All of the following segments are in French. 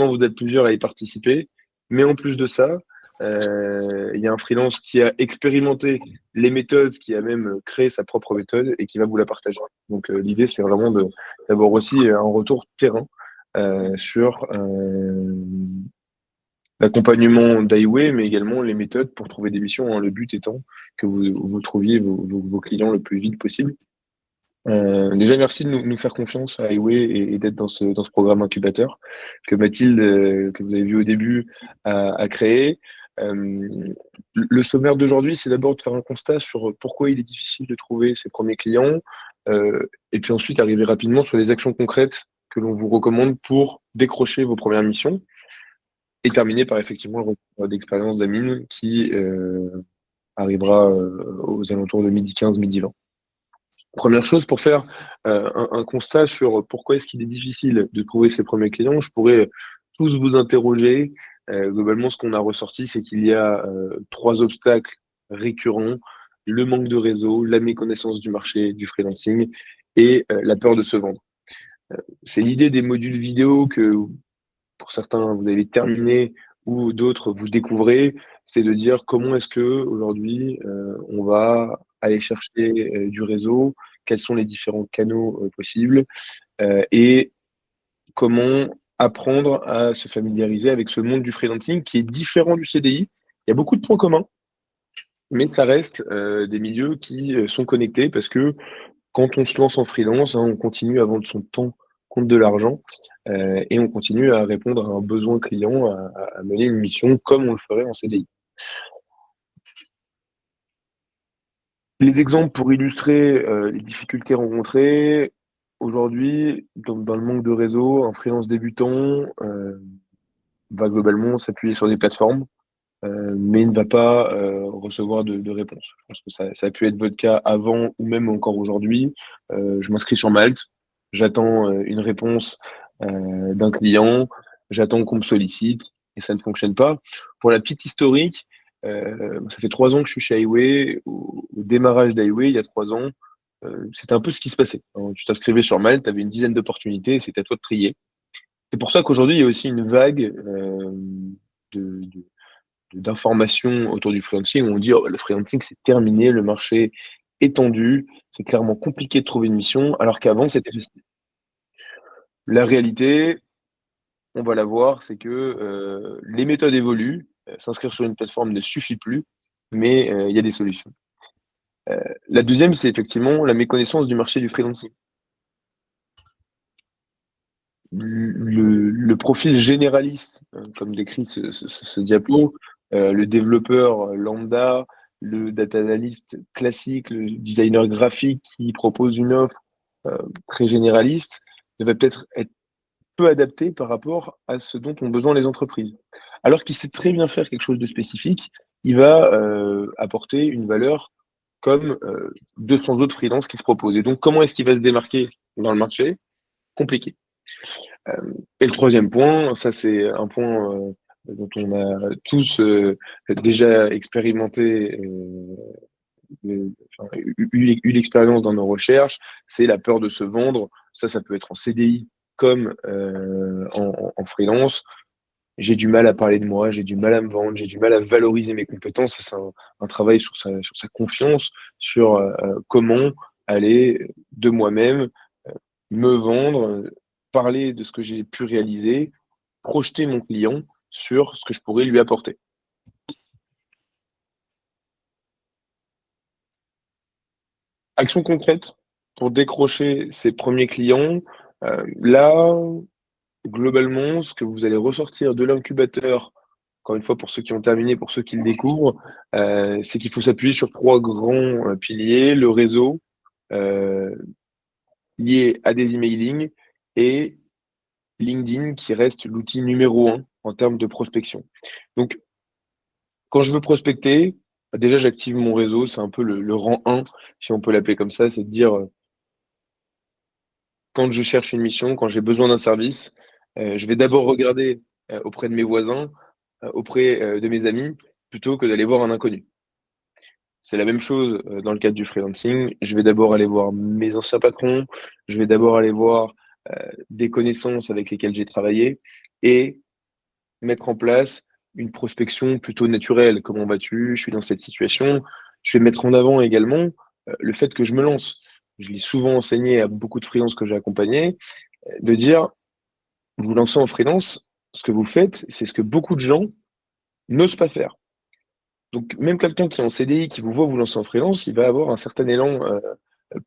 potentiellement vous êtes plusieurs à y participer. Mais en plus de ça, il y a un freelance qui a expérimenté les méthodes, qui a même créé sa propre méthode et qui va vous la partager. Donc l'idée, c'est vraiment d'avoir aussi un retour terrain sur l'accompagnement d'Highway, mais également les méthodes pour trouver des missions, hein. Le but étant que vous trouviez vos clients le plus vite possible. Déjà, merci de nous faire confiance à Highway et d'être dans ce programme incubateur que Mathilde, que vous avez vu au début, a créé. Euh, le sommaire d'aujourd'hui, c'est d'abord de faire un constat sur pourquoi il est difficile de trouver ses premiers clients, et puis ensuite arriver rapidement sur les actions concrètes que l'on vous recommande pour décrocher vos premières missions, et terminer par effectivement le retour d'expérience d'Amine qui arrivera aux alentours de 12h15, 12h20. Première chose, pour faire un constat sur pourquoi est-ce qu'il est difficile de trouver ses premiers clients, je pourrais tous vous interroger. Globalement, ce qu'on a ressorti, c'est qu'il y a trois obstacles récurrents: le manque de réseau, la méconnaissance du marché du freelancing et la peur de se vendre. C'est l'idée des modules vidéo que, pour certains, vous avez terminé ou d'autres, vous découvrez, c'est de dire comment est-ce que aujourd'hui on va aller chercher du réseau, quels sont les différents canaux possibles, et comment apprendre à se familiariser avec ce monde du freelancing qui est différent du CDI. Il y a beaucoup de points communs, mais ça reste des milieux qui sont connectés parce que quand on se lance en freelance, hein, on continue à vendre son temps contre de l'argent, et on continue à répondre à un besoin client, à mener une mission comme on le ferait en CDI. Les exemples pour illustrer les difficultés rencontrées aujourd'hui, dans le manque de réseau, un freelance débutant va globalement s'appuyer sur des plateformes, mais il ne va pas recevoir de réponse. Je pense que ça a pu être votre cas avant ou même encore aujourd'hui. Je m'inscris sur Malte, j'attends une réponse d'un client, j'attends qu'on me sollicite et ça ne fonctionne pas. Pour la petite historique, ça fait 3 ans que je suis chez Highway. Au démarrage d'Highway, il y a 3 ans, c'était un peu ce qui se passait, hein. Tu t'inscrivais sur Malte, tu avais une dizaine d'opportunités et c'était à toi de trier. C'est pour ça qu'aujourd'hui, il y a aussi une vague de, de- d'informations autour du freelancing où on dit oh, le freelancing c'est terminé, le marché est tendu, c'est clairement compliqué de trouver une mission, alors qu'avant c'était facile. La réalité, on va la voir, c'est que les méthodes évoluent, s'inscrire sur une plateforme ne suffit plus, mais il y a des solutions. La deuxième, c'est effectivement la méconnaissance du marché du freelancing. Le profil généraliste, comme décrit ce diapo, le développeur lambda, le data analyst classique, le designer graphique qui propose une offre très généraliste, va peut-être être peu adapté par rapport à ce dont ont besoin les entreprises. Alors qu'il sait très bien faire quelque chose de spécifique, il va apporter une valeur comme 200 autres freelances qui se proposent. Et donc, comment est-ce qu'il va se démarquer dans le marché? Compliqué. Et le troisième point, ça c'est un point dont on a tous déjà expérimenté, enfin, eu l'expérience dans nos recherches, c'est la peur de se vendre. Ça peut être en CDI comme en freelance. J'ai du mal à parler de moi, j'ai du mal à me vendre, j'ai du mal à valoriser mes compétences. Ça, c'est un travail sur sa confiance, sur comment aller de moi-même me vendre, parler de ce que j'ai pu réaliser, projeter mon client sur ce que je pourrais lui apporter. Action concrète pour décrocher ses premiers clients. Là, globalement, ce que vous allez ressortir de l'incubateur, encore une fois pour ceux qui ont terminé, pour ceux qui le découvrent, c'est qu'il faut s'appuyer sur trois grands piliers: le réseau euh, lié à des emailing et LinkedIn qui reste l'outil numéro un en termes de prospection. Donc, quand je veux prospecter, déjà j'active mon réseau, c'est un peu le rang 1, si on peut l'appeler comme ça, c'est de dire quand je cherche une mission, quand j'ai besoin d'un service, je vais d'abord regarder auprès de mes voisins, auprès de mes amis, plutôt que d'aller voir un inconnu. C'est la même chose dans le cadre du freelancing. Je vais d'abord aller voir mes anciens patrons, je vais d'abord aller voir des connaissances avec lesquelles j'ai travaillé, et mettre en place une prospection plutôt naturelle. Comment vas-tu? Je suis dans cette situation. Je vais mettre en avant également le fait que je me lance. Je l'ai souvent enseigné à beaucoup de freelances que j'ai accompagnés, de dire, vous lancez en freelance, ce que vous faites, c'est ce que beaucoup de gens n'osent pas faire. Donc, même quelqu'un qui est en CDI, qui vous voit vous lancer en freelance, il va avoir un certain élan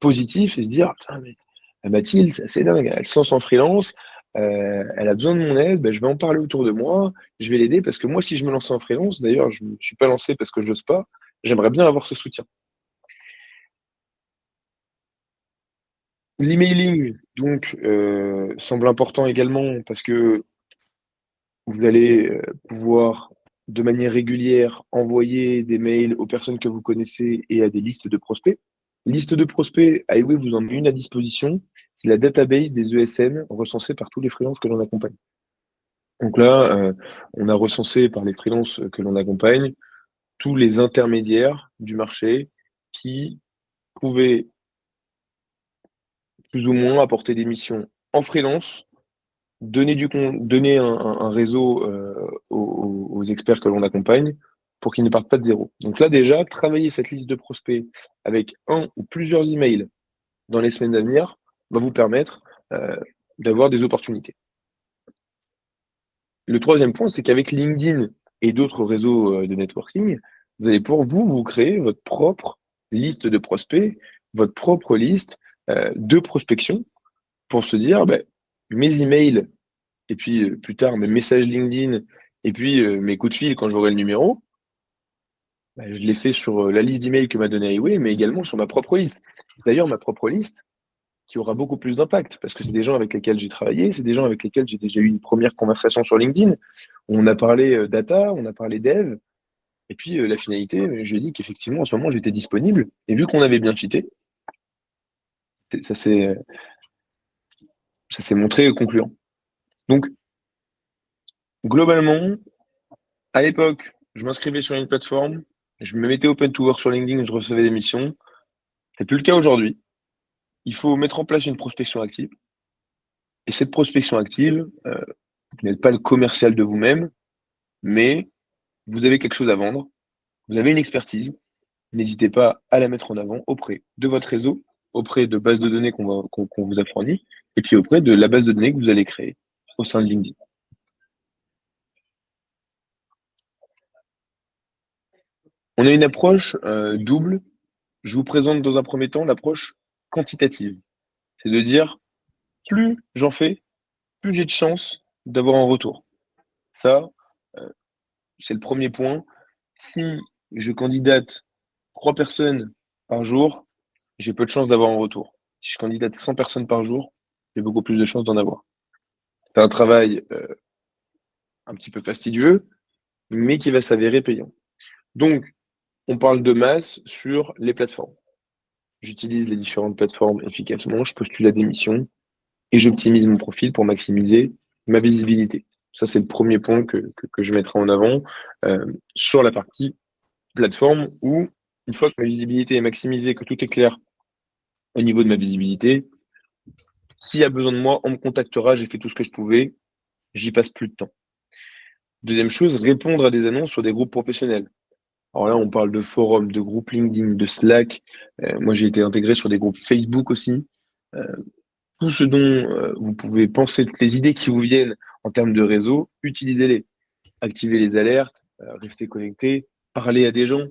positif et se dire, putain, mais Mathilde, c'est assez dingue, elle se lance en freelance, elle a besoin de mon aide, ben, je vais en parler autour de moi, je vais l'aider parce que moi, si je me lance en freelance, d'ailleurs, je ne me suis pas lancé parce que je n'ose pas, j'aimerais bien avoir ce soutien. L'emailing, donc, semble important également parce que vous allez pouvoir, de manière régulière, envoyer des mails aux personnes que vous connaissez et à des listes de prospects. Liste de prospects, Highway vous en met une à disposition. C'est la database des ESN recensés par tous les freelances que l'on accompagne. Donc là, on a recensé par les freelances que l'on accompagne tous les intermédiaires du marché qui pouvaient plus ou moins apporter des missions en freelance, donner un réseau aux experts que l'on accompagne pour qu'ils ne partent pas de zéro. Donc là déjà, travailler cette liste de prospects avec un ou plusieurs emails dans les semaines à venir va vous permettre d'avoir des opportunités. Le troisième point, c'est qu'avec LinkedIn et d'autres réseaux de networking, vous allez pouvoir vous créer votre propre liste de prospects, votre propre liste de prospection pour se dire, ben, mes emails et puis plus tard mes messages LinkedIn et puis mes coups de fil quand j'aurai le numéro, bah, je l'ai fait sur la liste d'emails que m'a donné Highway, mais également sur ma propre liste. D'ailleurs, ma propre liste qui aura beaucoup plus d'impact parce que c'est des gens avec lesquels j'ai travaillé, c'est des gens avec lesquels j'ai déjà eu une première conversation sur LinkedIn. On a parlé data, on a parlé dev, et puis la finalité, je lui ai dit qu'effectivement en ce moment j'étais disponible, et vu qu'on avait bien fité, ça s'est ça s'est montré concluant. Donc globalement, à l'époque, je m'inscrivais sur une plateforme, je me mettais open to work sur LinkedIn, je recevais des missions. C'est plus le cas aujourd'hui. Il faut mettre en place une prospection active. Et cette prospection active, vous n'êtes pas le commercial de vous-même, mais vous avez quelque chose à vendre, vous avez une expertise. N'hésitez pas à la mettre en avant auprès de votre réseau, auprès de bases de données qu'on vous a fournies, et puis auprès de la base de données que vous allez créer au sein de LinkedIn. On a une approche double. Je vous présente dans un premier temps l'approche quantitative. C'est de dire, plus j'en fais, plus j'ai de chances d'avoir un retour. Ça, euh, c'est le premier point. Si je candidate 3 personnes par jour, j'ai peu de chances d'avoir un retour. Si je candidate 100 personnes par jour, j'ai beaucoup plus de chances d'en avoir. C'est un travail un petit peu fastidieux, mais qui va s'avérer payant. Donc, on parle de masse sur les plateformes. J'utilise les différentes plateformes efficacement, je postule à des missions et j'optimise mon profil pour maximiser ma visibilité. Ça, c'est le premier point que je mettrai en avant sur la partie plateforme où, une fois que ma visibilité est maximisée, que tout est clair au niveau de ma visibilité, s'il y a besoin de moi, on me contactera, j'ai fait tout ce que je pouvais, j'y passe plus de temps. Deuxième chose, répondre à des annonces sur des groupes professionnels. Alors là, on parle de forums, de groupes LinkedIn, de Slack. Moi, j'ai été intégré sur des groupes Facebook aussi. Euh, tout ce dont vous pouvez penser, toutes les idées qui vous viennent en termes de réseau, utilisez-les. Activez les alertes, restez connecté, parlez à des gens.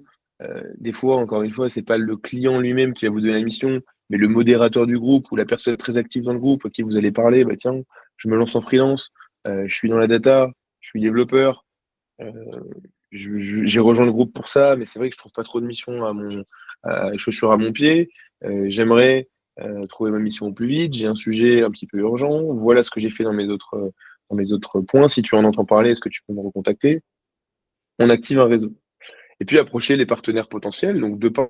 Des fois, encore une fois, c'est pas le client lui-même qui va vous donner la mission, mais le modérateur du groupe ou la personne très active dans le groupe à qui vous allez parler. Bah tiens, je me lance en freelance, je suis dans la data, je suis développeur, euh, j'ai rejoint le groupe pour ça, mais c'est vrai que je trouve pas trop de missions à chaussures à mon pied. J'aimerais trouver ma mission au plus vite. J'ai un sujet un petit peu urgent. Voilà ce que j'ai fait dans mes autres points. Si tu en entends parler, est-ce que tu peux me recontacter? On active un réseau. Et puis approcher les partenaires potentiels. Donc de part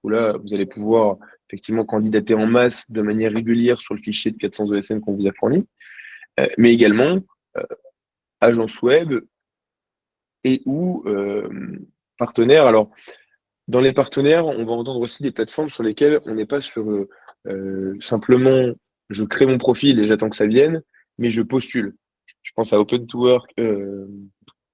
où là, vous allez pouvoir effectivement candidater en masse de manière régulière sur le fichier de 400 ESN qu'on vous a fourni, mais également euh, agence web et ou partenaires. Alors dans les partenaires, on va entendre aussi des plateformes sur lesquelles on n'est pas sur simplement je crée mon profil et j'attends que ça vienne, mais je postule. Je pense à Open to Work,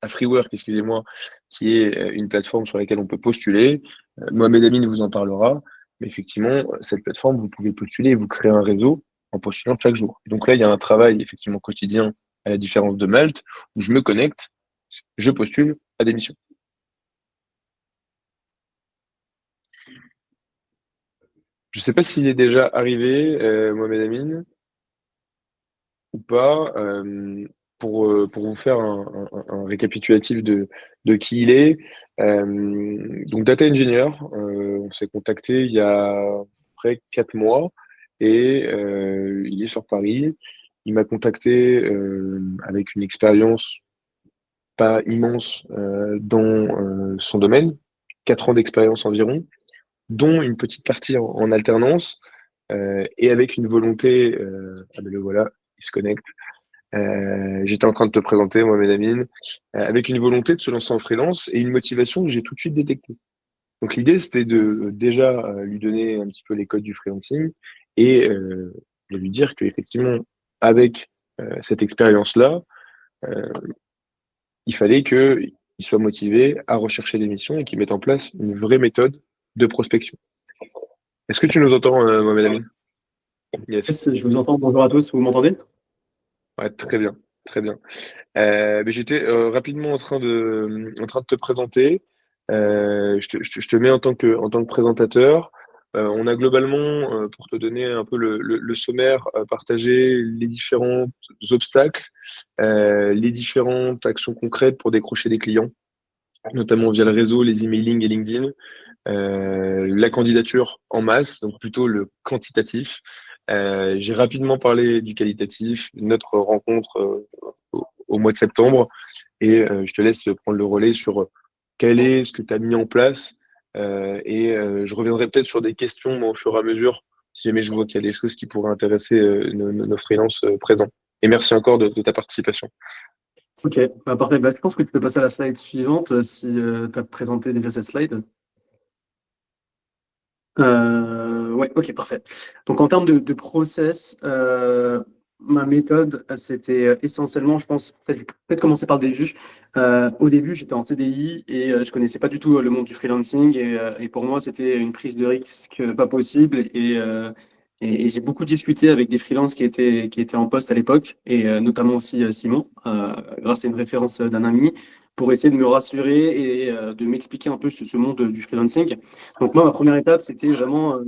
à Freework, excusez-moi, qui est une plateforme sur laquelle on peut postuler. Mohamed Amin vous en parlera. Mais effectivement, cette plateforme, vous pouvez postuler et vous créer un réseau en postulant chaque jour. Donc là, il y a un travail effectivement quotidien, à la différence de Malte, où je me connecte, je postule à des missions. Je ne sais pas s'il est déjà arrivé, Mohamed Amin, ou pas, pour vous faire un récapitulatif de qui il est. Donc, data engineer, on s'est contacté il y a à peu près 4 mois et il est sur Paris. Il m'a contacté avec une expérience pas immense dans son domaine, 4 ans d'expérience environ, dont une petite partie en alternance et avec une volonté, ah ben le voilà, il se connecte. J'étais en train de te présenter, Mohamed Amin, avec une volonté de se lancer en freelance et une motivation que j'ai tout de suite détectée. Donc l'idée, c'était de déjà lui donner un petit peu les codes du freelancing et de lui dire qu'effectivement, avec cette expérience-là, euh, il fallait qu'il soit motivé à rechercher des missions et qu'il mette en place une vraie méthode de prospection. Est-ce que tu nous entends, Mohamed Amin? Yes. Yes, je vous entends. Bonjour à tous, vous m'entendez? Ouais, très bien, très bien. Mais j'étais rapidement en train de te présenter. Je te mets en tant que présentateur. On a globalement, pour te donner un peu le sommaire, partagé les différents obstacles, les différentes actions concrètes pour décrocher des clients, notamment via le réseau, les emailing et LinkedIn, la candidature en masse, donc plutôt le quantitatif. J'ai rapidement parlé du qualitatif, notre rencontre au mois de septembre, et je te laisse prendre le relais sur quel est ce que tu as mis en place, et je reviendrai peut-être sur des questions moi, au fur et à mesure, si jamais je vois qu'il y a des choses qui pourraient intéresser nos freelances présents. Et merci encore de ta participation. Ok, bah, parfait. Bah, je pense que tu peux passer à la slide suivante si tu as présenté déjà cette slide. Ouais, ok, parfait. Donc en termes de process, ma méthode, c'était essentiellement, je pense, peut-être commencer par le début. Au début, j'étais en CDI et je connaissais pas du tout le monde du freelancing et pour moi, c'était une prise de risque pas possible et j'ai beaucoup discuté avec des freelances qui étaient en poste à l'époque et notamment aussi Simon, grâce à une référence d'un ami, pour essayer de me rassurer et de m'expliquer un peu ce monde du freelancing. Donc moi, ma première étape, c'était vraiment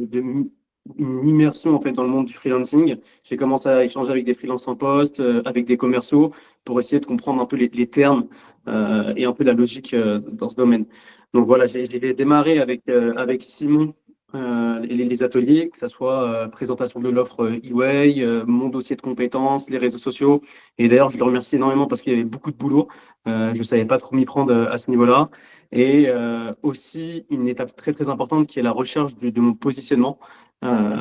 une immersion en fait dans le monde du freelancing. J'ai commencé à échanger avec des freelances en poste, avec des commerciaux, pour essayer de comprendre un peu les termes et un peu la logique dans ce domaine. Donc voilà, j'ai démarré avec Simon les ateliers, que ce soit présentation de l'offre eWay, mon dossier de compétences, les réseaux sociaux. Et d'ailleurs, je le remercie énormément parce qu'il y avait beaucoup de boulot. Je ne savais pas trop m'y prendre à ce niveau-là. Et aussi une étape très très importante qui est la recherche de mon positionnement.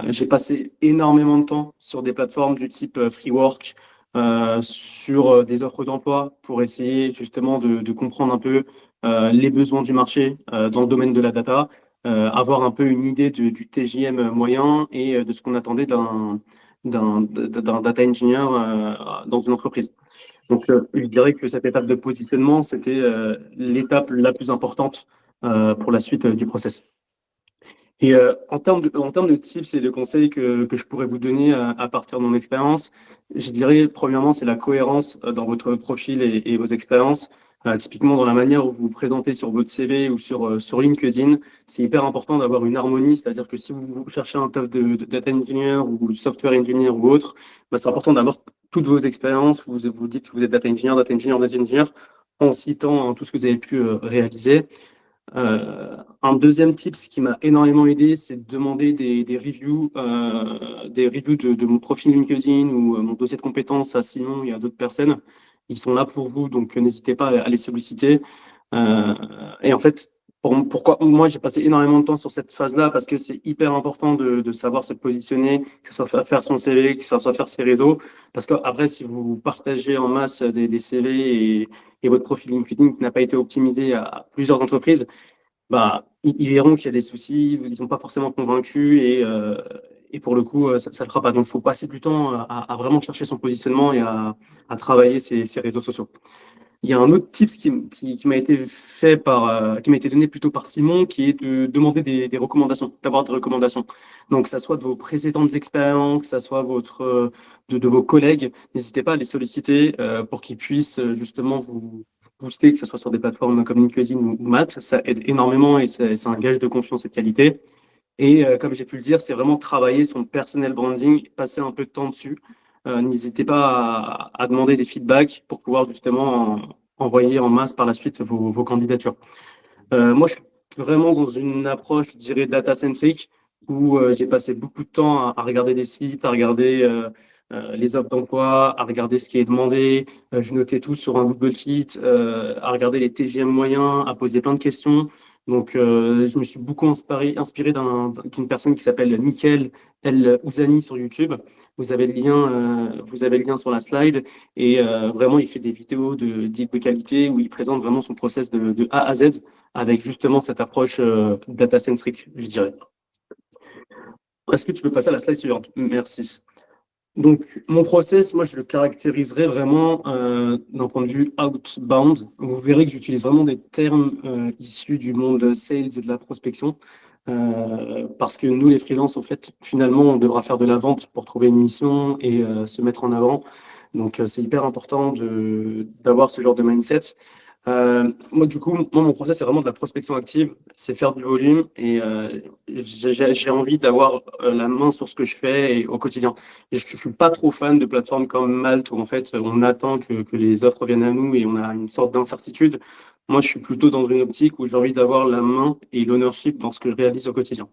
J'ai passé énormément de temps sur des plateformes du type Freework, sur des offres d'emploi pour essayer justement de comprendre un peu les besoins du marché dans le domaine de la data, avoir un peu une idée du TJM moyen et de ce qu'on attendait d'un data engineer dans une entreprise. Donc, je dirais que cette étape de positionnement, c'était l'étape la plus importante pour la suite du process. Et en termes de tips et de conseils que je pourrais vous donner à partir de mon expérience, je dirais, premièrement, c'est la cohérence dans votre profil et vos expériences. Typiquement, dans la manière où vous vous présentez sur votre CV ou sur LinkedIn, c'est hyper important d'avoir une harmonie. C'est-à-dire que si vous cherchez un taf de data engineer ou software engineer ou autre, bah, c'est important d'avoir toutes vos expériences. Vous dites que vous êtes data engineer, data engineer, data engineer, en citant tout ce que vous avez pu réaliser. Un deuxième tip, ce qui m'a énormément aidé, c'est de demander des reviews de mon profil LinkedIn ou mon dossier de compétences à Simon et à d'autres personnes. Ils sont là pour vous, donc n'hésitez pas à les solliciter. Euh, et en fait, pourquoi moi j'ai passé énormément de temps sur cette phase-là parce que c'est hyper important de savoir se positionner, que ce soit faire son CV, que ce soit faire ses réseaux. Parce qu'après, si vous partagez en masse des CV et votre profil LinkedIn qui n'a pas été optimisé à plusieurs entreprises, bah, ils verront qu'il y a des soucis, ils ne sont pas forcément convaincus et pour le coup, ça ne le fera pas. Donc, il faut passer du temps à vraiment chercher son positionnement et à travailler ses réseaux sociaux. Il y a un autre tips qui m'a été fait qui m'a été donné plutôt par Simon, qui est de demander des recommandations, d'avoir des recommandations. Donc, que ça soit de vos précédentes expériences, que ça soit de vos collègues, n'hésitez pas à les solliciter pour qu'ils puissent justement vous booster, que ce soit sur des plateformes comme LinkedIn ou Malte. Ça aide énormément et c'est un gage de confiance et de qualité. Et comme j'ai pu le dire, c'est vraiment travailler son personal branding, passer un peu de temps dessus. N'hésitez pas à demander des feedbacks pour pouvoir justement envoyer en masse par la suite vos candidatures. Moi, je suis vraiment dans une approche, je dirais, data-centric, où j'ai passé beaucoup de temps à regarder des sites, à regarder les offres d'emploi, à regarder ce qui est demandé. Je notais tout sur un Google Sheet, à regarder les TGM moyens, à poser plein de questions. Donc, je me suis beaucoup inspiré d'une personne qui s'appelle Mickaël El Ouzani sur YouTube. Vous avez le lien sur la slide. Et vraiment, il fait des vidéos de qualité où il présente vraiment son process de A à Z avec justement cette approche data-centric, je dirais. Est-ce que tu peux passer à la slide suivante? Merci. Donc, mon process, moi, je le caractériserais vraiment d'un point de vue outbound. Vous verrez que j'utilise vraiment des termes issus du monde sales et de la prospection. Parce que nous, les freelances, en fait, finalement, on devra faire de la vente pour trouver une mission et se mettre en avant. Donc, c'est hyper important d'avoir ce genre de mindset. Moi, du coup, mon process, c'est vraiment de la prospection active, c'est faire du volume et j'ai envie d'avoir la main sur ce que je fais et, au quotidien. Et je suis pas trop fan de plateformes comme Malte où en fait on attend que les offres viennent à nous et on a une sorte d'incertitude. Moi, je suis plutôt dans une optique où j'ai envie d'avoir la main et l'ownership dans ce que je réalise au quotidien.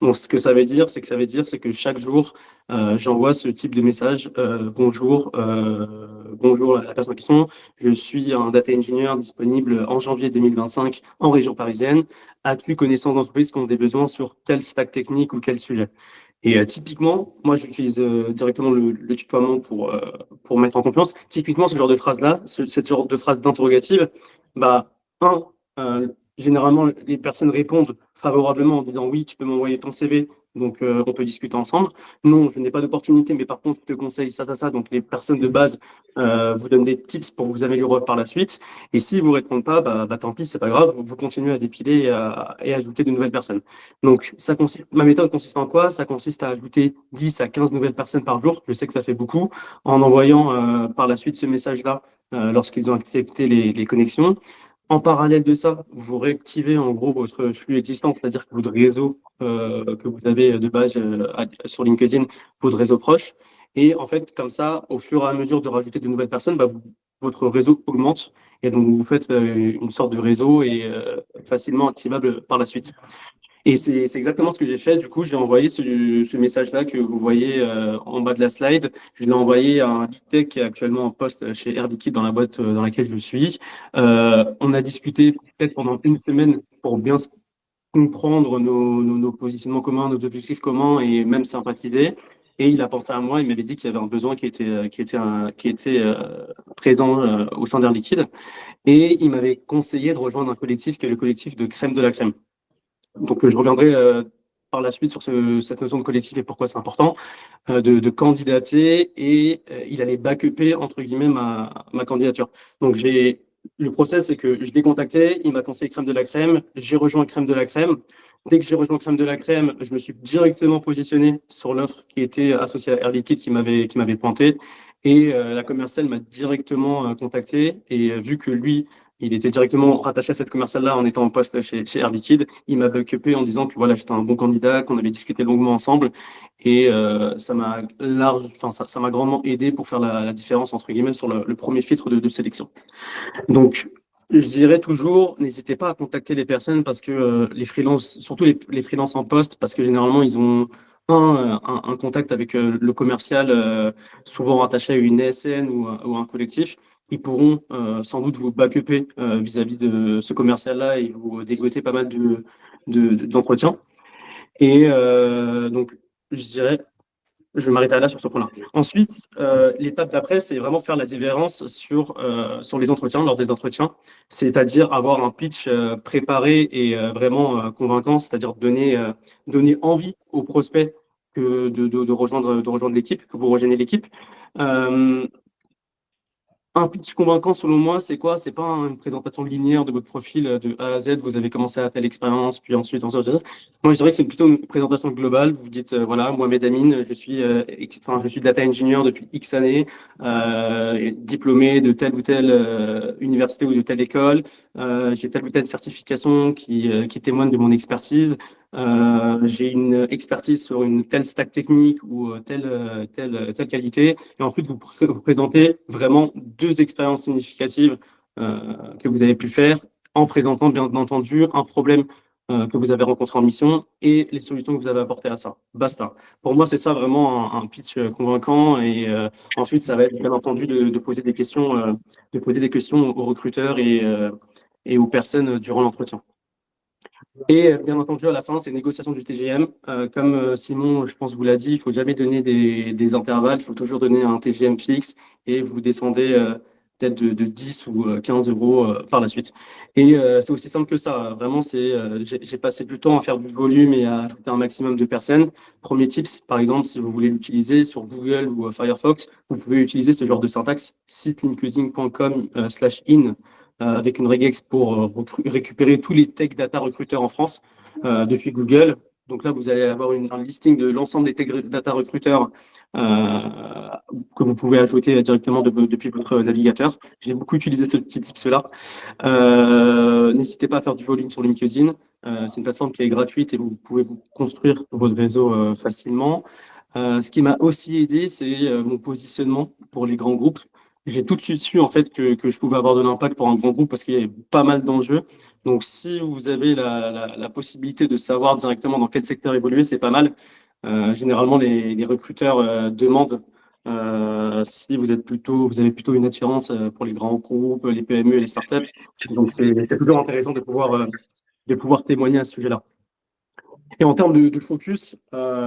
Donc, ce que ça veut dire, c'est que chaque jour, j'envoie ce type de message. Bonjour à la personne en question. Je suis un data engineer disponible en janvier 2025 en région parisienne. As-tu connaissance d'entreprises qui ont des besoins sur tel stack technique ou quel sujet? Et typiquement, moi, j'utilise directement le tutoiement pour mettre en confiance. Typiquement, ce genre de phrase-là, ce genre de phrase d'interrogative, bah, euh, généralement, les personnes répondent favorablement en disant oui, tu peux m'envoyer ton CV, donc on peut discuter ensemble. Non, je n'ai pas d'opportunité, mais par contre, je te conseille ça, ça, ça. Donc les personnes de base vous donnent des tips pour vous améliorer par la suite. Et si vous ne répondez pas, tant pis, c'est pas grave, vous continuez à dépiler et à ajouter de nouvelles personnes. Donc ma méthode consiste en quoi? Ça consiste à ajouter 10 à 15 nouvelles personnes par jour. Je sais que ça fait beaucoup, en envoyant par la suite ce message-là lorsqu'ils ont accepté les connexions. En parallèle de ça, vous réactivez en gros votre flux existant, c'est-à-dire que votre réseau que vous avez de base sur LinkedIn, votre réseau proche. Et en fait, comme ça, au fur et à mesure de rajouter de nouvelles personnes, votre réseau augmente. Et donc, vous faites une sorte de réseau et facilement activable par la suite. Et c'est exactement ce que j'ai fait. Du coup, j'ai envoyé ce message-là que vous voyez en bas de la slide. Je l'ai envoyé à un lead tech qui est actuellement en poste chez Air Liquide dans la boîte dans laquelle je suis. On a discuté peut-être pendant une semaine pour bien comprendre nos positionnements communs, nos objectifs communs et même sympathiser. Et il a pensé à moi, il m'avait dit qu'il y avait un besoin qui était présent au sein d'Air Liquide. Et il m'avait conseillé de rejoindre un collectif qui est le collectif de Crème de la Crème. Donc, je reviendrai par la suite sur cette notion de collectif et pourquoi c'est important de candidater et il allait back-upper entre guillemets ma candidature. Donc, le process, c'est que je l'ai contacté, il m'a conseillé Crème de la Crème, j'ai rejoint Crème de la Crème. Dès que j'ai rejoint Crème de la Crème, je me suis directement positionné sur l'offre qui était associée à Air Liquide qui m'avait pointé. Et la commerciale m'a directement contacté. Et vu que lui, il était directement rattaché à cette commerciale-là en étant en poste chez Air Liquide, il m'a back-upé en disant que voilà, j'étais un bon candidat, qu'on avait discuté longuement ensemble. Et ça m'a grandement aidé pour faire la différence, entre guillemets, sur le premier filtre de sélection. Donc, je dirais toujours, n'hésitez pas à contacter les personnes parce que les freelances, surtout les freelances en poste, parce que généralement, ils ont un contact avec le commercial, souvent rattaché à une ESN ou un collectif, qui pourront sans doute vous back-upper vis-à-vis de ce commercial-là et vous dégoter pas mal d'entretiens. Et donc, je dirais, je vais m'arrêter là sur ce point-là. Ensuite, l'étape d'après, c'est vraiment faire la différence sur les entretiens, lors des entretiens, c'est-à-dire avoir un pitch préparé et vraiment convaincant, c'est-à-dire donner envie aux prospects que de rejoindre l'équipe, que vous rejoignez l'équipe. Un pitch convaincant, selon moi, c'est quoi? C'est pas une présentation linéaire de votre profil de A à Z. Vous avez commencé à telle expérience, puis ensuite. Moi, je dirais que c'est plutôt une présentation globale. Vous dites, voilà, Mohamed Amin, je suis data engineer depuis X années, diplômé de telle ou telle université ou de telle école. J'ai telle ou telle certification qui témoigne de mon expertise. J'ai une expertise sur une telle stack technique ou telle qualité. Et ensuite, vous présentez vraiment deux expériences significatives que vous avez pu faire en présentant, bien entendu, un problème que vous avez rencontré en mission et les solutions que vous avez apportées à ça. Basta. Pour moi, c'est ça vraiment un pitch convaincant. Et ensuite, ça va être, bien entendu, de poser des questions, aux recruteurs et aux personnes durant l'entretien. Et bien entendu, à la fin, c'est négociation du TGM. Comme Simon, je pense, vous l'a dit, il ne faut jamais donner des intervalles, il faut toujours donner un TGM fixe et vous descendez peut-être de 10 ou 15 euros par la suite. Et c'est aussi simple que ça. Vraiment, j'ai passé du temps à faire du volume et à ajouter un maximum de personnes. Premier tips, par exemple, si vous voulez l'utiliser sur Google ou Firefox, vous pouvez utiliser ce genre de syntaxe, sitelinkedin.com/in avec une regex pour récupérer tous les tech data recruteurs en France depuis Google. Donc là, vous allez avoir un listing de l'ensemble des tech data recruteurs que vous pouvez ajouter directement depuis votre navigateur. J'ai beaucoup utilisé ce petit tips-là. N'hésitez pas à faire du volume sur LinkedIn. C'est une plateforme qui est gratuite et vous pouvez vous construire votre réseau facilement. Ce qui m'a aussi aidé, c'est mon positionnement pour les grands groupes. J'ai tout de suite su en fait que je pouvais avoir de l'impact pour un grand groupe parce qu'il y avait pas mal d'enjeux. Donc, si vous avez la possibilité de savoir directement dans quel secteur évoluer, c'est pas mal. Généralement, les recruteurs demandent si vous avez plutôt une attirance pour les grands groupes, les PME et les startups. Donc, c'est toujours intéressant de pouvoir témoigner à ce sujet-là. Et en termes de focus,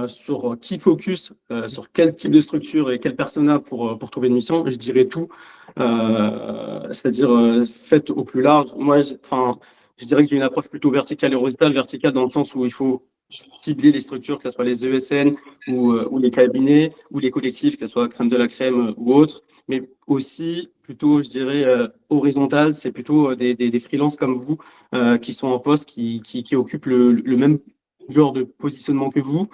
sur qui focus, sur quel type de structure et quel persona pour trouver une mission, je dirais tout. C'est-à-dire faites au plus large. Moi, je dirais que j'ai une approche plutôt verticale et horizontale. Verticale dans le sens où il faut cibler les structures, que ce soit les ESN ou les cabinets ou les collectifs, que ce soit crème de la crème ou autre. Mais aussi, plutôt, je dirais, horizontal, c'est plutôt des freelances comme vous qui sont en poste, qui occupent le même genre de positionnement que vous.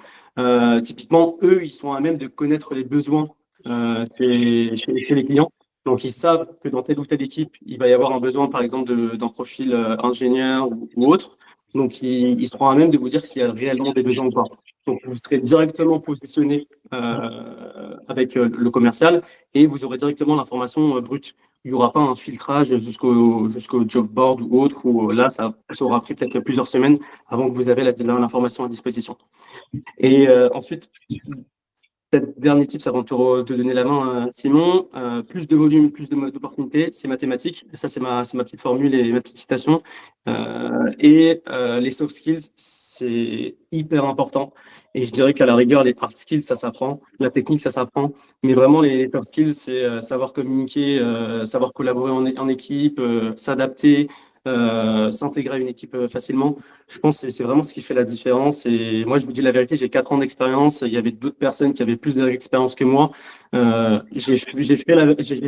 Typiquement, eux, ils sont à même de connaître les besoins chez les clients. Donc, ils savent que dans telle ou telle équipe, il va y avoir un besoin, par exemple, d'un profil ingénieur ou autre. Donc, ils seront à même de vous dire s'il y a réellement des besoins ou pas. Donc, vous serez directement positionné avec le commercial et vous aurez directement l'information brute. Il n'y aura pas un filtrage jusqu'au job board ou autre, où là, ça aura pris peut-être plusieurs semaines avant que vous avez l'information à disposition. Et ensuite, peut-être dernier tip avant de te donner la main, Simon, plus de volume, plus d'opportunités, c'est mathématique. Ça, c'est ma petite formule et ma petite citation. Les soft skills, c'est hyper important. Et je dirais qu'à la rigueur, les hard skills, ça s'apprend. La technique, ça s'apprend. Mais vraiment, les soft skills, c'est savoir communiquer, savoir collaborer en équipe, s'adapter, s'intégrer à une équipe facilement. Je pense que c'est vraiment ce qui fait la différence. Et moi, je vous dis la vérité, j'ai 4 ans d'expérience. Il y avait d'autres personnes qui avaient plus d'expérience que moi. J'ai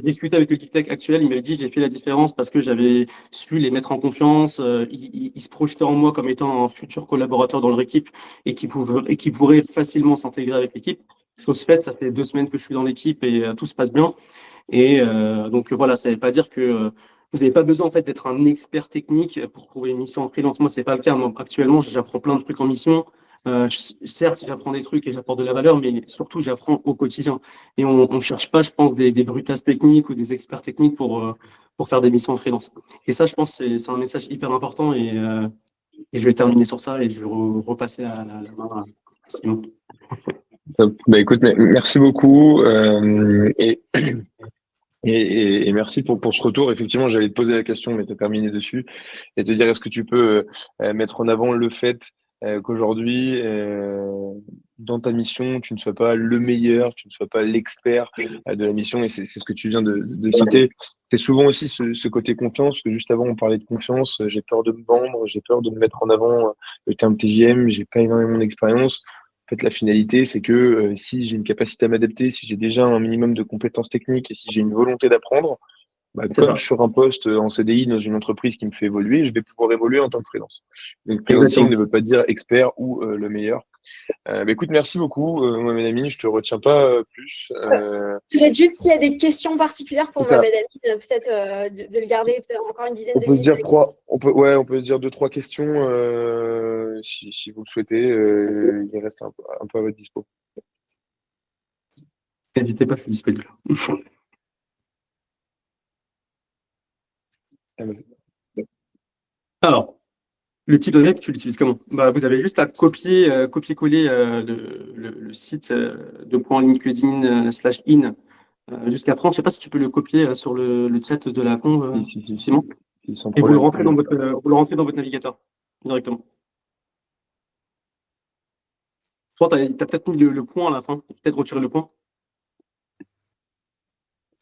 discuté avec le geek tech actuel. Il m'avait dit j'ai fait la différence parce que j'avais su les mettre en confiance. Ils se projetaient en moi comme étant un futur collaborateur dans leur équipe et qui pourrait facilement s'intégrer avec l'équipe. Chose faite, ça fait 2 semaines que je suis dans l'équipe et tout se passe bien. Et donc voilà, ça ne veut pas dire que vous n'avez pas besoin en fait d'être un expert technique pour trouver une mission en freelance. Moi, c'est pas le cas. Moi, actuellement, j'apprends plein de trucs en mission. Certes, j'apprends des trucs et j'apporte de la valeur, mais surtout, j'apprends au quotidien. Et on ne cherche pas, je pense, des brutasses techniques ou des experts techniques pour faire des missions en freelance. Et ça, je pense, c'est un message hyper important. Et je vais terminer sur ça et je vais repasser la main à Simon. Bah, écoute, merci beaucoup. Et merci pour ce retour. Effectivement, j'allais te poser la question, mais tu as terminé dessus. Et te dire, est-ce que tu peux mettre en avant le fait qu'aujourd'hui, dans ta mission, tu ne sois pas le meilleur, tu ne sois pas l'expert de la mission, et c'est ce que tu viens de citer. C'est souvent aussi ce côté confiance, parce que juste avant, on parlait de confiance. J'ai peur de me vendre, j'ai peur de me mettre en avant le terme TJM, j'ai pas énormément d'expérience. fait, la finalité, c'est que si j'ai une capacité à m'adapter, si j'ai déjà un minimum de compétences techniques et si j'ai une volonté d'apprendre, bah, C'est comme ça, je suis sur un poste en CDI dans une entreprise qui me fait évoluer, je vais pouvoir évoluer en tant que freelance. Donc, freelancing exactement. ne veut pas dire expert ou le meilleur. Bah, écoute, merci beaucoup, Mohamed Amin. Je te retiens pas plus. Peut-être juste s'il y a des questions particulières pour C'est ça. Mohamed Amin, peut-être de le garder peut-être encore une dizaine On de peut se minutes dire avec nous. trois. On peut se dire deux, trois questions si vous le souhaitez. Il reste un peu à votre dispo. N'hésitez pas, je suis disponible. Alors, le type de règle, tu l'utilises comment? Bah, vous avez juste à copier-coller le site de point LinkedIn /in jusqu'à France. Je ne sais pas si tu peux le copier sur le chat de la con, Si, Simon, sans et vous le problème. rentrez vous le rentrez dans votre navigateur directement. Toi, tu as peut-être mis le point à la fin. Peut-être retirer le point.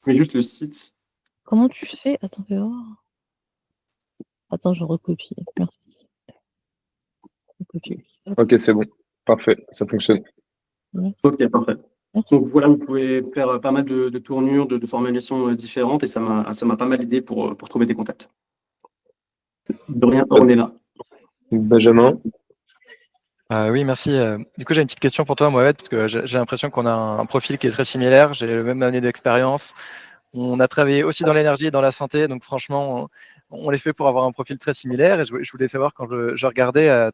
Mais juste le site. Comment tu fais? Attends, fais voir. Attends, je recopie. Merci. Recopie. Hop. Ok, c'est bon. Parfait, ça fonctionne. Voilà. Ok, parfait. Merci. Donc voilà, vous pouvez faire pas mal de tournures, de formulations différentes, et ça m'a pas mal aidé pour trouver des contacts. De rien, on est là. Benjamin. Oui, merci. Du coup, j'ai une petite question pour toi, Mohamed, parce que j'ai l'impression qu'on a un profil qui est très similaire. J'ai le même année d'expérience. On a travaillé aussi dans l'énergie et dans la santé, donc franchement, on les fait pour avoir un profil très similaire. Et je voulais savoir, quand je regardais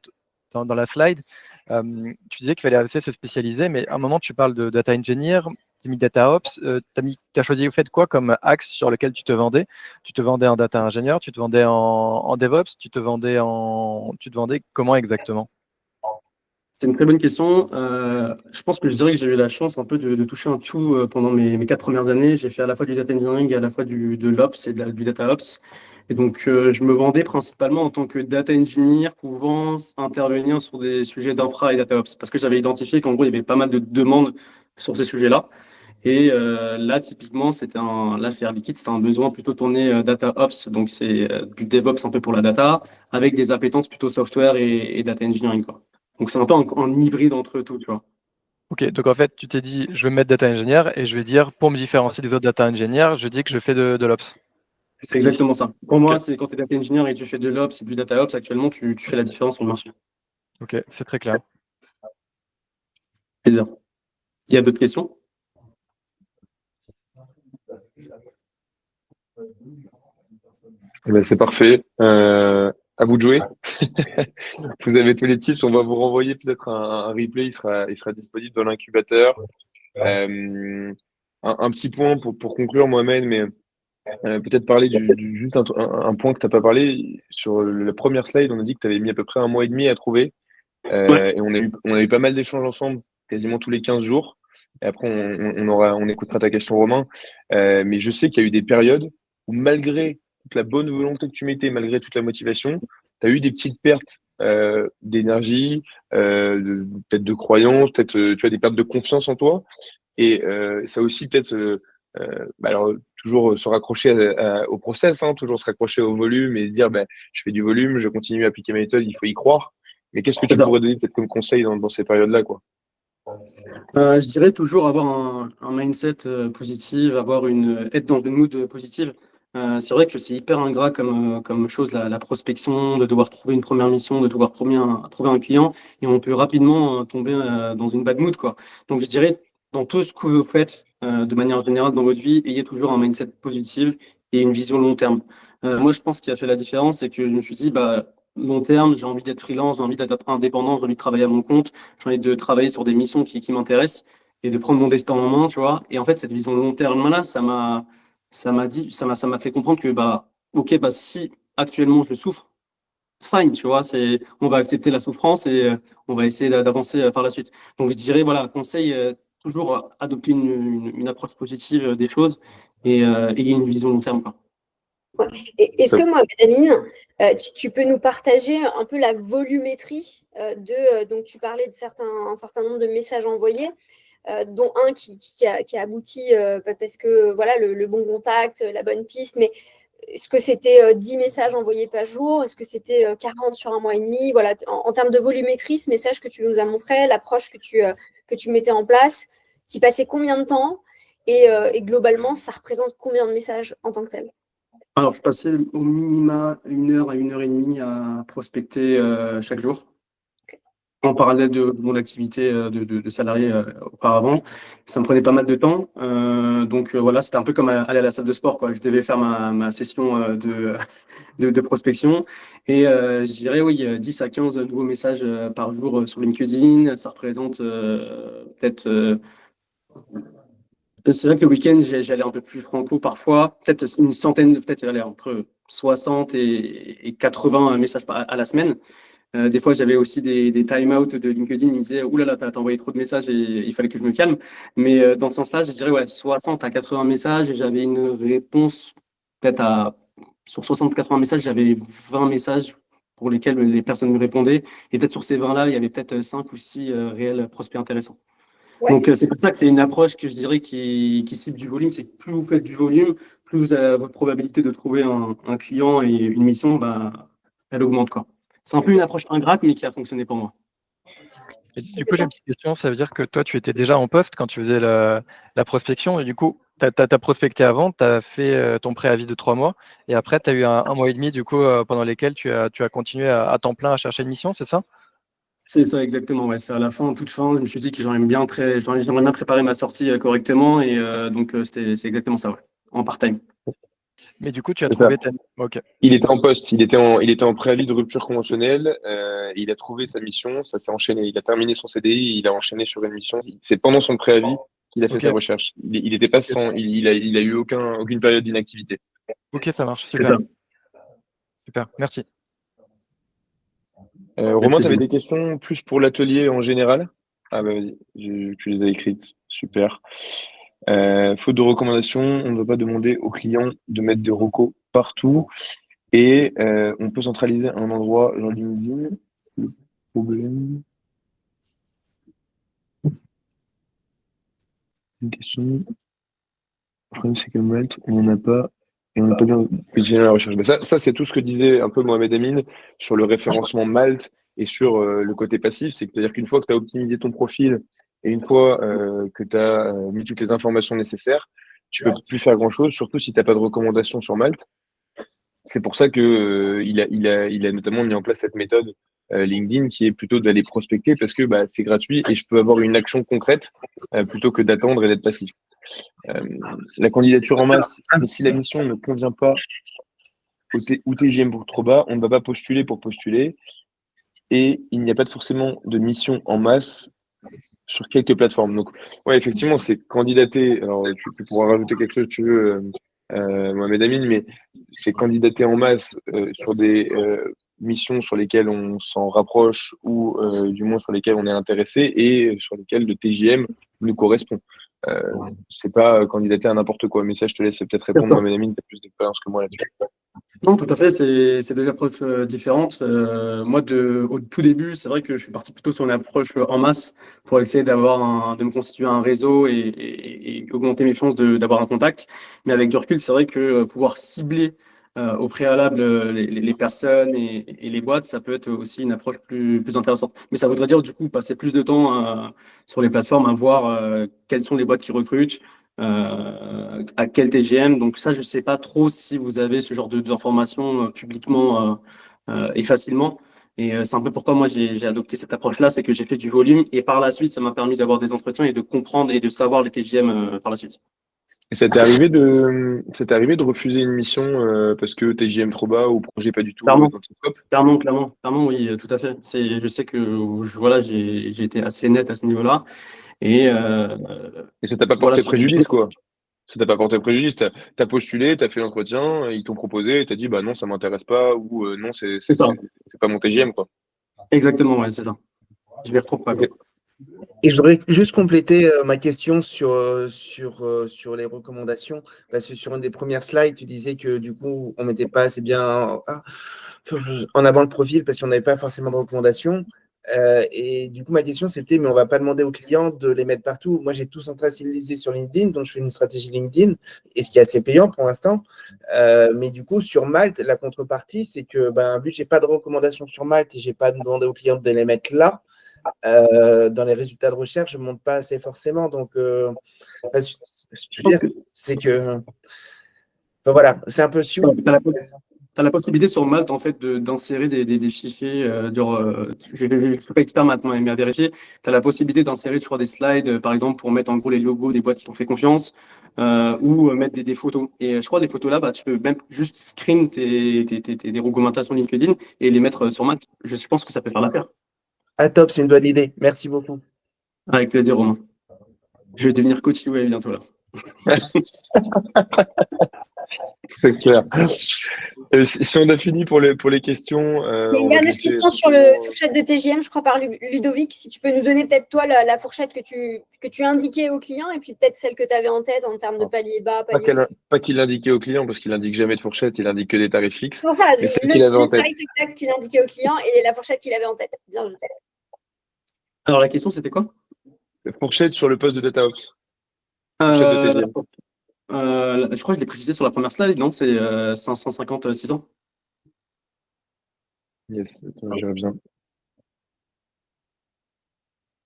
dans la slide, tu disais qu'il fallait assez se spécialiser, mais à un moment, tu parles de data engineer, tu as mis data ops, tu as choisi au fait quoi comme axe sur lequel tu te vendais? Tu te vendais en data ingénieur, tu te vendais en DevOps, tu te vendais comment exactement? C'est une très bonne question. Je pense que je dirais que j'ai eu la chance un peu de toucher un tout pendant mes 4 premières années. J'ai fait à la fois du data engineering et à la fois de l'ops et du data ops. Et donc, je me vendais principalement en tant que data engineer pouvant intervenir sur des sujets d'infra et data ops. Parce que j'avais identifié qu'en gros, il y avait pas mal de demandes sur ces sujets-là. Et là, typiquement, là, chez Air Liquide, c'était un besoin plutôt tourné data ops. Donc, c'est du DevOps un peu pour la data, avec des appétences plutôt software et data engineering, quoi. Donc, c'est un peu en hybride entre tout, tu vois. Ok, donc en fait, tu t'es dit, je vais me mettre data engineer et je vais dire, pour me différencier des autres data engineers, je dis que je fais de l'ops. C'est exactement ça. Pour moi, Ok, c'est quand tu es data engineer et tu fais de l'ops et du data ops, actuellement, tu fais la différence sur le marché. ok, c'est très clair. Plaisir. Il y a d'autres questions? Eh ben, c'est parfait. À vous de jouer. Vous avez tous les tips. On va vous renvoyer peut-être un replay. Il sera disponible dans l'incubateur. Un petit point pour conclure, Mohamed, mais peut-être parler juste un point que tu n'as pas parlé. Sur la première slide, on a dit que tu avais mis à peu près un mois et demi à trouver. Ouais. Et on a eu pas mal d'échanges ensemble, quasiment tous les 15 jours. Et après, on écoutera ta question, Romain. Mais je sais qu'il y a eu des périodes où, malgré toute la bonne volonté que tu mettais, malgré toute la motivation, tu as eu des petites pertes d'énergie, peut-être de croyance, peut-être tu as des pertes de confiance en toi. Et ça aussi, peut-être, alors, toujours se raccrocher au process, hein, toujours se raccrocher au volume et dire, ben, je fais du volume, je continue à appliquer ma méthode, il faut y croire. Mais qu'est-ce que C'est tu ça. pourrais donner peut-être comme conseil dans ces périodes-là, quoi? Je dirais toujours avoir un mindset positif, être dans une mood positive. C'est vrai que c'est hyper ingrat comme chose, la prospection, de devoir trouver une première mission, de devoir trouver un client, et on peut rapidement tomber dans une bad mood, quoi. Donc je dirais, dans tout ce que vous faites, de manière générale dans votre vie, ayez toujours un mindset positif et une vision long terme. Moi, je pense qu'il a fait la différence, c'est que je me suis dit, bah, long terme, j'ai envie d'être freelance, j'ai envie d'être indépendant, j'ai envie de travailler à mon compte, j'ai envie de travailler sur des missions qui m'intéressent et de prendre mon destin en main, tu vois. Et en fait, cette vision long terme-là, ça m'a fait comprendre que, bah, ok, bah, si actuellement je souffre, fine, tu vois, on va accepter la souffrance et on va essayer d'avancer par la suite. Donc, je dirais, voilà, conseil, toujours adopter une approche positive des choses et une vision long terme, quoi. Ouais. Est-ce que Mohamed Amin, tu peux nous partager un peu la volumétrie donc tu parlais de un certain nombre de messages envoyés, dont un qui a abouti parce que voilà le bon contact, la bonne piste, mais est-ce que c'était 10 messages envoyés par jour? Est-ce que c'était 40 sur un mois et demi? Voilà, en termes de volumétrie, ce message que tu nous as montré, l'approche que tu mettais en place, tu y passais combien de temps? Et globalement, ça représente combien de messages en tant que tel? Alors, je passais au minima 1 heure à 1 heure et demie à prospecter chaque jour, en parallèle de mon activité de salarié auparavant. Ça me prenait pas mal de temps. Donc voilà, c'était un peu comme aller à la salle de sport, quoi. Je devais faire ma session de prospection. Et je dirais, oui, 10 à 15 nouveaux messages par jour sur LinkedIn. Ça représente peut-être... c'est vrai que le week-end, j'allais un peu plus franco parfois. Peut-être une centaine, peut-être aller entre 60 et 80 messages à la semaine. Des fois, j'avais aussi des time-out de LinkedIn. Ils me disaient, ouh là là, t'as envoyé trop de messages et il fallait que je me calme. Mais dans ce sens-là, je dirais, ouais, 60 à 80 messages et j'avais une réponse peut-être sur 60 ou 80 messages, j'avais 20 messages pour lesquels les personnes me répondaient. Et peut-être sur ces 20-là, il y avait peut-être 5 ou 6 réels prospects intéressants. Ouais. Donc, c'est pour ça que c'est une approche que je dirais qui cible du volume. C'est que plus vous faites du volume, plus vous avez votre probabilité de trouver un client et une mission, bah, elle augmente, quoi. C'est un peu une approche ingrate, mais qui a fonctionné pour moi. Et du coup, j'ai une petite question. Ça veut dire que toi, tu étais déjà en poste quand tu faisais la prospection. Et du coup, tu as prospecté avant, tu as fait ton préavis de 3 mois. Et après, tu as eu un mois et demi, du coup, pendant lesquels tu as continué à temps plein à chercher une mission, c'est ça? C'est ça, exactement. Ouais. C'est à la fin, toute fin, je me suis dit que j'aimerais bien préparer ma sortie correctement. Et donc, c'est exactement ça, ouais. En part-time. Mais du coup, tu as C'est ça. trouvé ta... Ok. Il était en poste, il était en préavis de rupture conventionnelle, il a trouvé sa mission, ça s'est enchaîné. Il a terminé son CDI, il a enchaîné sur une mission. C'est pendant son préavis qu'il a fait Ok. sa recherche. Il était pas sans, il a eu aucune période d'inactivité. Ok, ça marche. C'est Super. ça. Super. Merci. Romain, tu avais Merci. des questions plus pour l'atelier en général? Ah bah vas-y, tu les as écrites. Super. Faute de recommandations, on ne doit pas demander aux clients de mettre des recos partout. Et on peut centraliser un endroit genre LinkedIn. Le problème, une question. Le problème, c'est que Malte, on n'en a pas et on n'a pas bien positionné la recherche. Ben ça c'est tout ce que disait un peu Mohamed Amin sur le référencement Malte et sur le côté passif. C'est-à-dire qu'une fois que tu as optimisé ton profil et une fois que tu as mis toutes les informations nécessaires, tu peux plus faire grand-chose, surtout si tu n'as pas de recommandations sur Malte. C'est pour ça que il a notamment mis en place cette méthode LinkedIn qui est plutôt d'aller prospecter parce que bah, c'est gratuit et je peux avoir une action concrète plutôt que d'attendre et d'être passif. La candidature en masse, mais si la mission ne convient pas au TGM pour trop bas, on ne va pas postuler pour postuler et il n'y a pas forcément de mission en masse sur quelques plateformes. Donc, ouais, effectivement, c'est candidater. Alors, tu pourras rajouter quelque chose si tu veux, Mohamed Amin, mais c'est candidater en masse sur des missions sur lesquelles on s'en rapproche ou du moins sur lesquelles on est intéressé et sur lesquelles le TJM nous correspond. C'est pas candidater à n'importe quoi. Mais ça, je te laisse peut-être répondre, D'accord. Mohamed Amin, tu as plus d'expérience que moi là-dessus. Non, tout à fait, c'est deux approches différentes. Moi, au tout début, c'est vrai que je suis parti plutôt sur une approche en masse pour essayer de me constituer un réseau et augmenter mes chances d'avoir un contact. Mais avec du recul, c'est vrai que pouvoir cibler au préalable les personnes et les boîtes, ça peut être aussi une approche plus intéressante. Mais ça voudrait dire du coup passer plus de temps sur les plateformes à voir quelles sont les boîtes qui recrutent, à quel TGM. Donc ça, je ne sais pas trop si vous avez ce genre d'informations publiquement et facilement. Et c'est un peu pourquoi moi j'ai adopté cette approche-là, c'est que j'ai fait du volume et par la suite, ça m'a permis d'avoir des entretiens et de comprendre et de savoir les TGM par la suite. Et ça t'est arrivé de refuser une mission parce que TJM trop bas ou projet pas du tout Clairement, dans ton scope? clairement, oui, tout à fait. Je sais que voilà, j'ai été assez net à ce niveau-là. Et Et ça t'a pas voilà, porté préjudice, quoi. Ça t'a pas porté préjudice. T'as postulé, t'as fait l'entretien, ils t'ont proposé, et t'as dit bah non, ça m'intéresse pas ou non, c'est ça. c'est pas mon TJM, quoi. Exactement, ouais, c'est ça. Je les retrouve pas. Ok. Et je voudrais juste compléter ma question sur les recommandations, parce que sur une des premières slides, tu disais que du coup, on mettait pas assez bien en avant le profil parce qu'on n'avait pas forcément de recommandations. Et du coup, ma question, c'était, mais on ne va pas demander aux clients de les mettre partout. Moi, j'ai tout centralisé sur LinkedIn, donc je fais une stratégie LinkedIn, et ce qui est assez payant pour l'instant. Mais du coup, sur Malte, la contrepartie, c'est que vu que je n'ai pas de recommandations sur Malte et je n'ai pas demandé aux clients de les mettre là, dans les résultats de recherche, je ne monte pas assez forcément. Donc, ce que je veux dire, c'est que voilà, c'est un peu sûr. Tu as la possibilité sur Malte en fait d'insérer des fichiers. Je ne suis pas expert maintenant, mais à vérifier. Tu as la possibilité d'insérer, je crois, des slides, par exemple, pour mettre en gros les logos des boîtes qui t'ont fait confiance ou mettre des photos. Et je crois des photos là, tu peux même juste screen des recommandations LinkedIn et les mettre sur Malte. Je pense que ça peut faire l'affaire. Ah, top, c'est une bonne idée. Merci beaucoup. Avec plaisir, Romain. Je vais devenir coach UA bientôt là. C'est clair. Si on a fini pour les questions. Il y a une dernière question sur le fourchette de TGM, je crois, par Ludovic. Si tu peux nous donner peut-être toi la fourchette que tu indiquais au client et puis peut-être celle que tu avais en tête en termes de palier bas, palier haut. Pas qu'il l'indiquait au client, parce qu'il n'indique jamais de fourchette, il indique que des tarifs fixes. C'est ça, mais celle qu'il avait en le tête. tarif exact qu'il indiquait au client et la fourchette qu'il avait en tête. Bien vu. Alors la question, c'était quoi? Fourchette sur le poste de DataOps. Fourchette de TGM. Je crois que je l'ai précisé sur la première slide, non? C'est 550 600. Yes, attends, j'irai bien.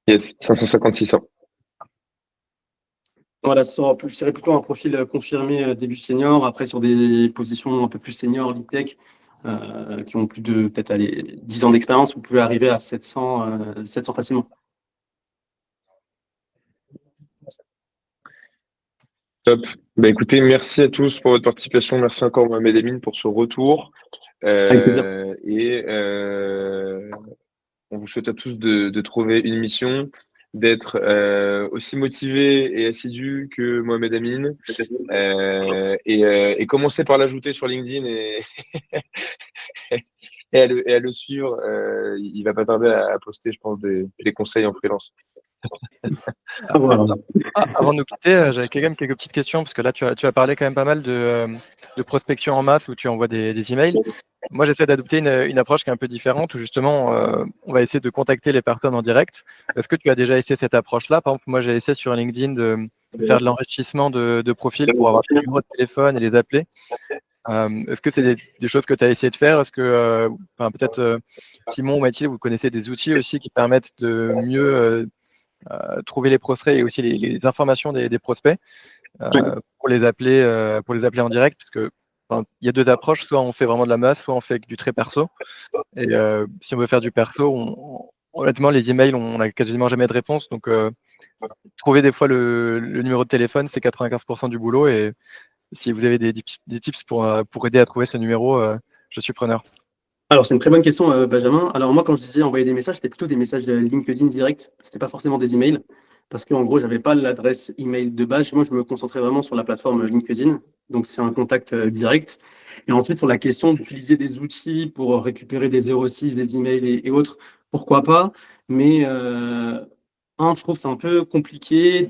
Yes, 550 600. Voilà, je dirais plutôt un profil confirmé début senior, après sur des positions un peu plus senior, lead tech, qui ont plus de peut-être 10 ans d'expérience, vous pouvez arriver à 700 facilement. Top. Écoutez, merci à tous pour votre participation. Merci encore Mohamed Emine pour ce retour. Avec plaisir. Et on vous souhaite à tous de trouver une mission, d'être aussi motivé et assidu que Mohamed Emine. Et commencez par l'ajouter sur LinkedIn et à le suivre. Il va pas tarder à poster, je pense, des conseils en freelance. Voilà. Avant de nous quitter, j'avais quand même quelques petites questions, parce que là, tu as parlé quand même pas mal de prospection en masse où tu envoies des emails. Moi, j'essaie d'adopter une approche qui est un peu différente, où justement, on va essayer de contacter les personnes en direct. Est-ce que tu as déjà essayé cette approche-là? Par exemple, moi, j'ai essayé sur LinkedIn de faire de l'enrichissement de profils pour avoir des numéros de téléphone et les appeler. Est-ce que c'est des choses que tu as essayé de faire? Est-ce que, peut-être, Simon ou Mathilde, vous connaissez des outils aussi qui permettent de mieux trouver les prospects et aussi les informations des prospects pour les appeler en direct, parce que il y a deux approches, soit on fait vraiment de la masse, soit on fait du très perso. Et si on veut faire du perso, honnêtement, les emails, on n'a quasiment jamais de réponse. Donc, trouver des fois le numéro de téléphone, c'est 95% du boulot. Et si vous avez des tips pour aider à trouver ce numéro, je suis preneur. Alors, c'est une très bonne question, Benjamin. Alors, moi, quand je disais envoyer des messages, c'était plutôt des messages LinkedIn direct. C'était pas forcément des emails. Parce qu'en gros, j'avais pas l'adresse email de base. Moi, je me concentrais vraiment sur la plateforme LinkedIn. Donc, c'est un contact direct. Et ensuite, sur la question d'utiliser des outils pour récupérer des 06, des emails et autres, pourquoi pas. Mais je trouve que c'est un peu compliqué.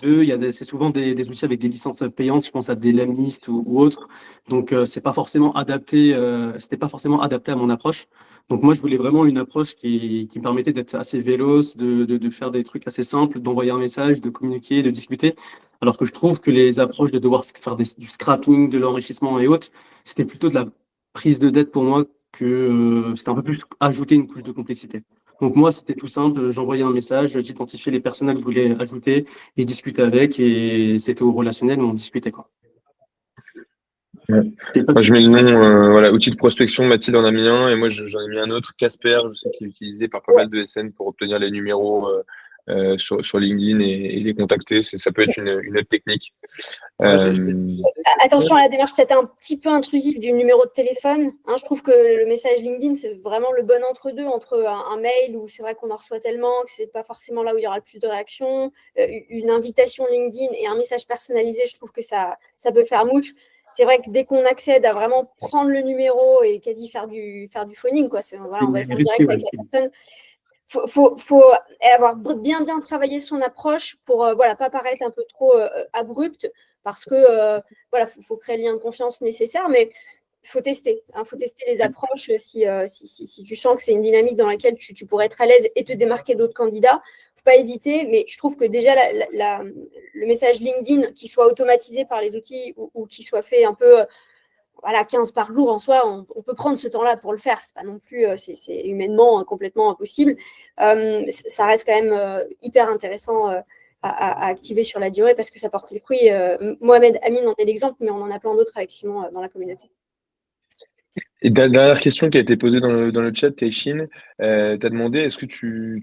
C'est souvent des outils avec des licences payantes. Je pense à des Lemlist ou autres. Donc, c'était pas forcément adapté à mon approche. Donc, moi, je voulais vraiment une approche qui me permettait d'être assez véloce, de faire des trucs assez simples, d'envoyer un message, de communiquer, de discuter. Alors que je trouve que les approches de devoir faire du scrapping, de l'enrichissement et autres, c'était plutôt de la prise de dette pour moi que c'était un peu plus ajouter une couche de complexité. Donc moi, c'était tout simple, j'envoyais un message, j'identifiais les personnes que je voulais ajouter et discuter avec, et c'était au relationnel où on discutait, quoi. Ouais. Moi, je mets le nom, voilà, outil de prospection, Mathilde en a mis un, et moi j'en ai mis un autre, Casper, je sais qu'il est utilisé par pas mal de SN pour obtenir les numéros sur LinkedIn et les contacter. Ça peut être une autre technique. Attention à la démarche peut-être un petit peu intrusive du numéro de téléphone. Je trouve que le message LinkedIn, c'est vraiment le bon entre-deux, entre un mail où c'est vrai qu'on en reçoit tellement que c'est pas forcément là où il y aura le plus de réactions, une invitation LinkedIn et un message personnalisé, je trouve que ça peut faire mouche. C'est vrai que dès qu'on accède à vraiment prendre le numéro et quasi faire du phoning, quoi, voilà, on va être en direct avec la personne. Faut avoir bien travaillé son approche pour pas paraître un peu trop abrupt, parce que faut créer le lien de confiance nécessaire, mais faut tester. Il faut tester les approches si tu sens que c'est une dynamique dans laquelle tu pourrais être à l'aise et te démarquer d'autres candidats. Faut pas hésiter, mais je trouve que déjà le message LinkedIn, qui soit automatisé par les outils ou qui soit fait un peu 15 par jour en soi, on peut prendre ce temps-là pour le faire. C'est pas non plus, c'est humainement complètement impossible. Ça reste quand même hyper intéressant à activer sur la durée parce que ça porte les fruits. Mohamed Amin en est l'exemple, mais on en a plein d'autres avec Simon dans la communauté. Et dernière question qui a été posée dans le chat, Taïchin, t'as demandé est-ce que tu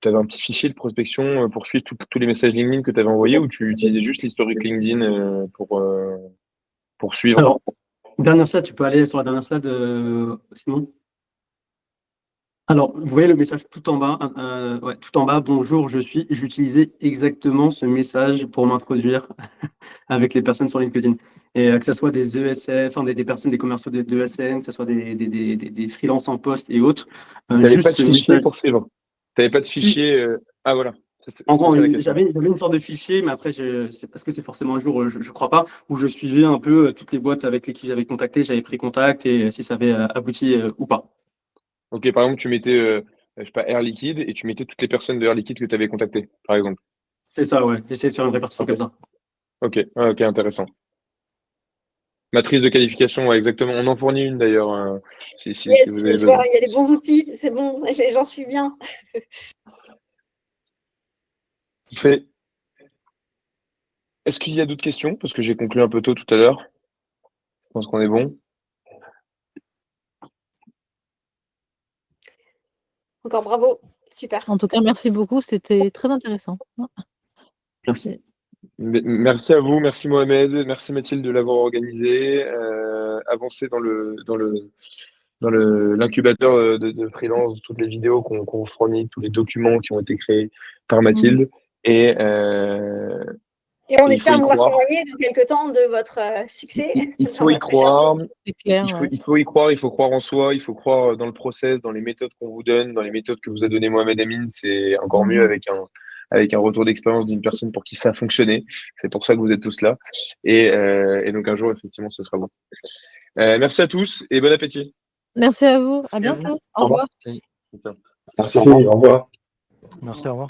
avais un petit fichier de prospection pour suivre tous les messages LinkedIn que tu avais envoyés ou tu utilisais juste l'historique LinkedIn pour suivre? Alors, dernière slide, tu peux aller sur la dernière slide, Simon. Alors, vous voyez le message tout en bas, tout en bas, bonjour, j'utilisais exactement ce message pour m'introduire avec les personnes sur LinkedIn. Et que ce soit des ESF, des personnes, des commerciaux de ESN, que ce soit des freelances en poste et autres. T'avais pas de fichier pour suivre? T'avais pas de fichier Ah voilà. En gros, j'avais une sorte de fichier, mais après, c'est parce que c'est forcément un jour, je crois pas, où je suivais un peu toutes les boîtes avec lesquelles j'avais contacté, j'avais pris contact et si ça avait abouti ou pas. Ok, par exemple, tu mettais, je sais pas, Air Liquide et tu mettais toutes les personnes de Air Liquide que tu avais contactées, par exemple. C'est ça, ouais. J'essayais de faire une répartition comme ça. Ok, ok, intéressant. Matrice de qualification, ouais, exactement. On en fournit une d'ailleurs, si vous avez besoin. Il y a des bons outils, c'est bon, j'en suis bien. Est-ce qu'il y a d'autres questions? Parce que j'ai conclu un peu tôt tout à l'heure. Je pense qu'on est bon. Encore bravo, super. En tout cas, merci beaucoup, c'était très intéressant. Merci. Merci à vous, merci Mohamed, merci Mathilde de l'avoir organisé. Avancez dans l'incubateur de freelance, toutes les vidéos qu'on fournit, tous les documents qui ont été créés par Mathilde. Et on il espère faut y pouvoir croire. témoigner dans quelques temps de votre succès. Il faut y croire. C'est clair, Il faut y croire, il faut croire en soi, il faut croire dans le process, dans les méthodes qu'on vous donne, dans les méthodes que vous a donné Mohamed Amin. C'est encore mieux avec un retour d'expérience d'une personne pour qui ça a fonctionné. C'est pour ça que vous êtes tous là. Et donc un jour, effectivement, ce sera bon. Merci à tous et bon appétit. Merci à vous. À bientôt. Au revoir. Merci, au revoir. Merci, au revoir.